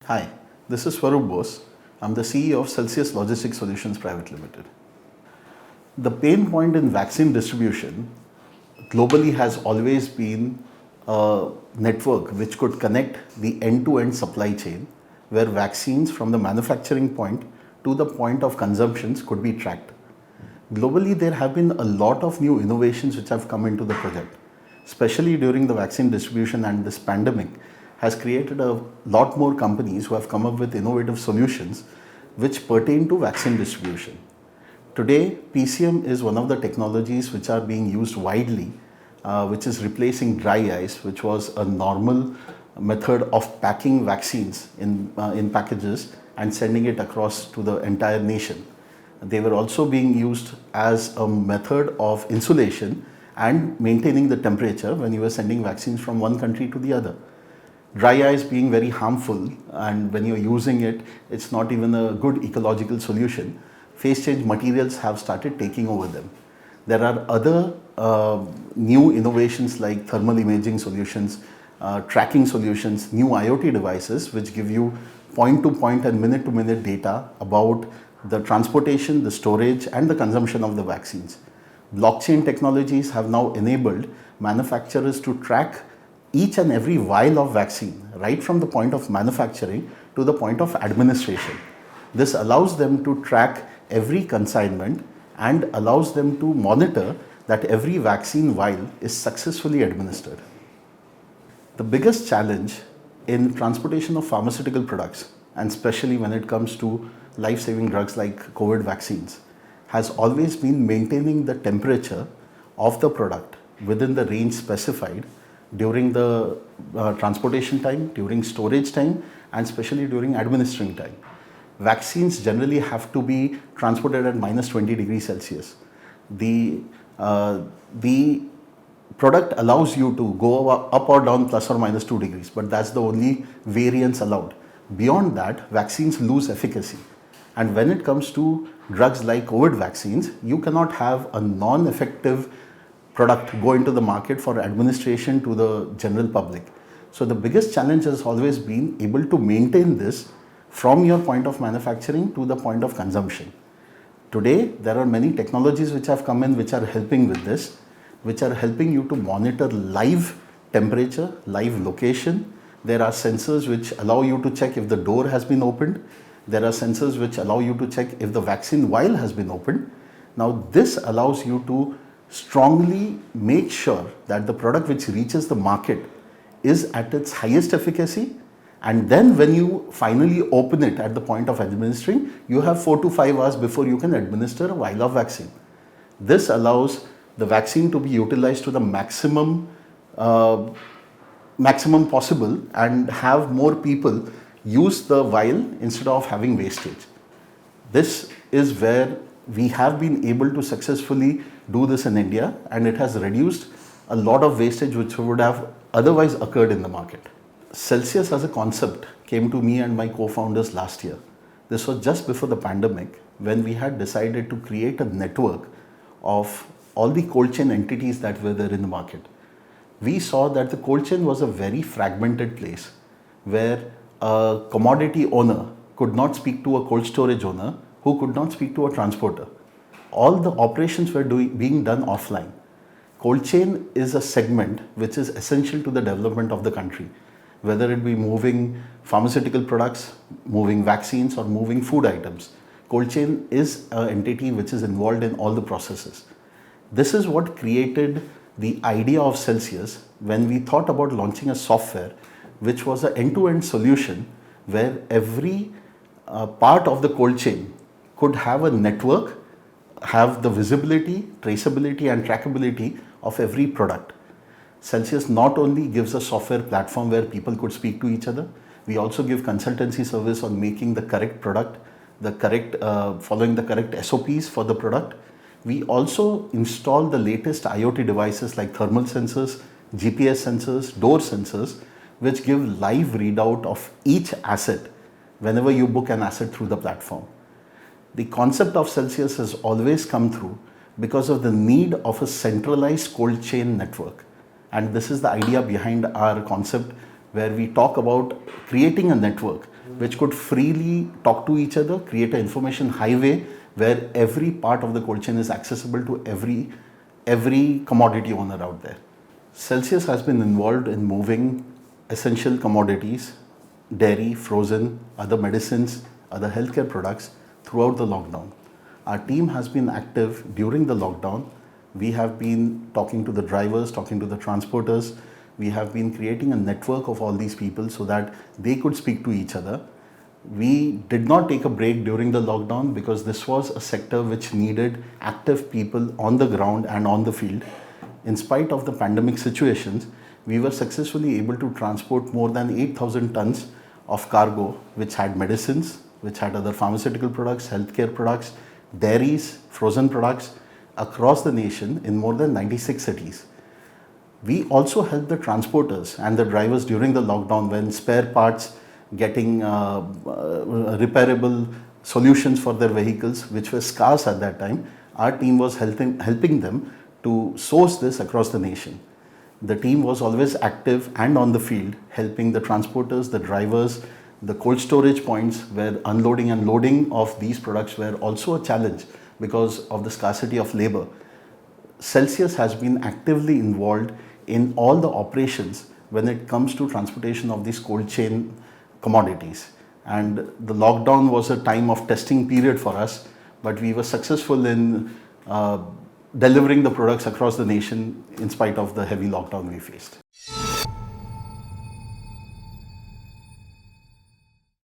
Hi, this is Swaroop Bose. I'm the CEO of Celsius Logistics Solutions Private Limited. The pain point in vaccine distribution globally has always been a network which could connect the end-to-end supply chain where vaccines from the manufacturing point to the point of consumptions could be tracked. Globally, there have been a lot of new innovations which have come into the project, especially during the vaccine distribution, and this pandemic has created a lot more companies who have come up with innovative solutions which pertain to vaccine distribution. Today, PCM is one of the technologies which are being used widely, which is replacing dry ice, which was a normal method of packing vaccines in packages and sending it across to the entire nation. They were also being used as a method of insulation and maintaining the temperature when you were sending vaccines from one country to the other. Dry ice being very harmful, and when you're using it, it's not even a good ecological solution. Phase change materials have started taking over them. There are other new innovations like thermal imaging solutions, tracking solutions, new IoT devices which give you point to point and minute to minute data about the transportation, the storage, and the consumption of the vaccines. Blockchain technologies have now enabled manufacturers to track each and every vial of vaccine right from the point of manufacturing to the point of administration. This allows them to track every consignment and allows them to monitor that every vaccine vial is successfully administered. The biggest challenge in transportation of pharmaceutical products, and especially when it comes to life-saving drugs like COVID vaccines, has always been maintaining the temperature of the product within the range specified during the transportation time, during storage time, and especially during administering time. Vaccines generally have to be transported at minus 20 degrees Celsius. The product allows you to go up or down plus or minus 2 degrees, but that's the only variance allowed. Beyond that, vaccines lose efficacy. And when it comes to drugs like COVID vaccines, you cannot have a non-effective product go into the market for administration to the general public. So the biggest challenge has always been able to maintain this from your point of manufacturing to the point of consumption. Today, there are many technologies which have come in which are helping with this, which are helping you to monitor live temperature, live location. There are sensors which allow you to check if the door has been opened. There are sensors which allow you to check if the vaccine vial has been opened. Now, this allows you to strongly make sure that the product which reaches the market is at its highest efficacy, and then when you finally open it at the point of administering, you have 4 to 5 hours before you can administer a vial of vaccine. This allows the vaccine to be utilized to the maximum possible and have more people use the vial instead of having wastage. This is where we have been able to successfully do this in India, and it has reduced a lot of wastage which would have otherwise occurred in the market. Celsius as a concept came to me and my co-founders last year. This was just before the pandemic, when we had decided to create a network of all the cold chain entities that were there in the market. We saw that the cold chain was a very fragmented place where a commodity owner could not speak to a cold storage owner who could not speak to a transporter. All the operations were being done offline. Cold chain is a segment which is essential to the development of the country, whether it be moving pharmaceutical products, moving vaccines, or moving food items. Cold chain is an entity which is involved in all the processes. This is what created the idea of Celsius when we thought about launching a software which was an end-to-end solution where every part of the cold chain could have a network, have the visibility, traceability, and trackability of every product. Celsius not only gives a software platform where people could speak to each other, we also give consultancy service on making the correct product, following the correct SOPs for the product. We also install the latest IoT devices like thermal sensors, GPS sensors, door sensors, which give live readout of each asset whenever you book an asset through the platform. The concept of Celsius has always come through because of the need of a centralized cold chain network. And this is the idea behind our concept, where we talk about creating a network which could freely talk to each other, create an information highway where every part of the cold chain is accessible to every commodity owner out there. Celsius has been involved in moving essential commodities, dairy, frozen, other medicines, other healthcare products throughout the lockdown. Our team has been active during the lockdown. We have been talking to the drivers, talking to the transporters. We have been creating a network of all these people so that they could speak to each other. We did not take a break during the lockdown because this was a sector which needed active people on the ground and on the field. In spite of the pandemic situations, we were successfully able to transport more than 8,000 tons of cargo, which had medicines, which had other pharmaceutical products, healthcare products, dairies, frozen products across the nation in more than 96 cities. We also helped the transporters and the drivers during the lockdown when spare parts, getting repairable solutions for their vehicles, which were scarce at that time. Our team was helping them to source this across the nation. The team was always active and on the field, helping the transporters, the drivers, the cold storage points where unloading and loading of these products were also a challenge because of the scarcity of labor. Celsius has been actively involved in all the operations when it comes to transportation of these cold chain commodities. And the lockdown was a time of testing period for us, but we were successful in delivering the products across the nation in spite of the heavy lockdown we faced.